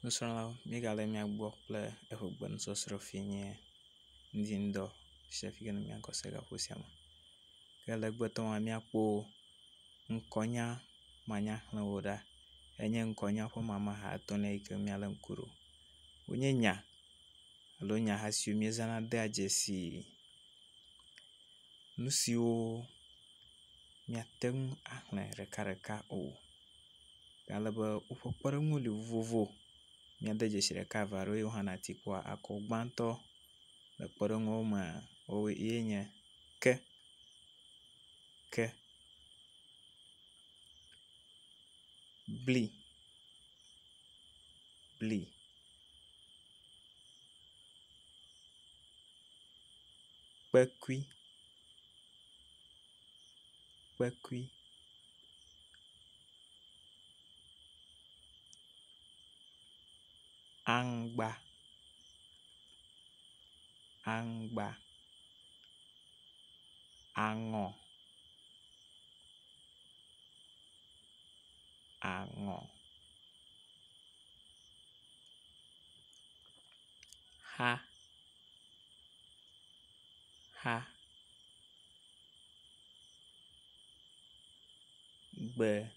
Nusrɔ̃lawo míegale mia gbɔ kple eƒe gbɔnusɔsrɔ̃ fia nye ŋdinidɔ si hafi ke miakɔ se gaƒo sia me. Ke le egbetɔ me míakpɔ ŋkɔnya manyaxlẽwo ɖa. Enye ŋkɔnya ƒe mameha etɔ̃lia yi ke míale ŋku ɖo. Wonye nya alo nyaha siwo míezãna dea dzesi nu siwo míate ŋu axlẽ ɖekaɖeka o alebe woƒe kpeɖeŋuwo li vovovo. Míade dzesi ɖeka eve aɖewo ye wohã nati kpɔa akɔ gbãtɔ le kpeɖeŋuwo me ye nye ke, bli, kpekui, angba, aŋɔ, xa, gbe,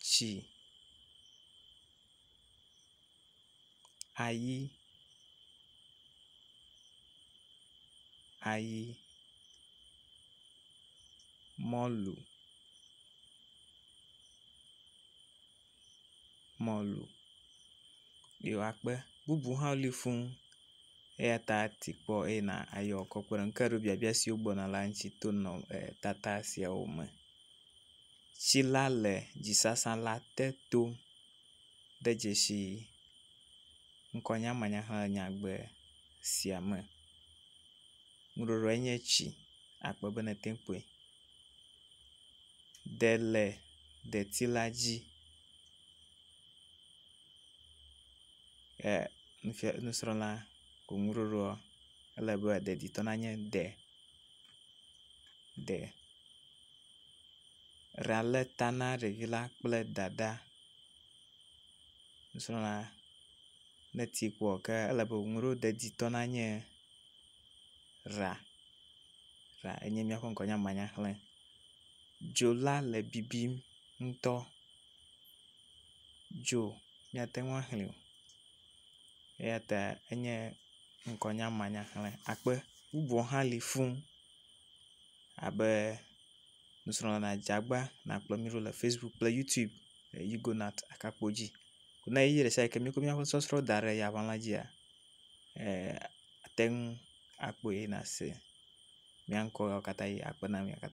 tsi, ayi, mɔlu, yo akpe bubu hã li fũu eyata ati kpɔ eyina ayɔ kɔ kpeɖeŋu ke ɖo biabia siwo gbɔna la ŋuti to tata siawo me. Tsi la le dzisasa la te tom de dzesi ŋkɔnya manyaxlẽ nyagbe sia me. Ŋuɖoɖoe nye tsi akpe be nete kpɔe. De le deti la dzi. Nusrɔ̃la ko ŋuɖoɖoa ele be deditɔ nanye de. Ɖa le ta na ɖevi la kple dada. Nusrɔ̃la neti kpɔ ke ele be ŋuɖoɖo deditɔ nanye ɖa enye míaƒe ŋkɔnya manyaxlẽ. Dzo la le bibim ŋutɔ. Dzo míate ŋu axlẽe o eyata enye ŋkɔnya manyaxlẽ. Akpe bubuwo hã li fũu abe nusrɔ̃la nadzagba nakplɔ mí ɖo le Facebook kple YouTube le Yugonat akakpo dzi. Ne ɣeyiɣi ɖe sia ɖe míkɔ míaƒe sɔsrɔ̃ da ɖe yaʋala dzia ate ŋu akpɔe na se. Mía ŋkɔwo katã yi akpe na mia katã.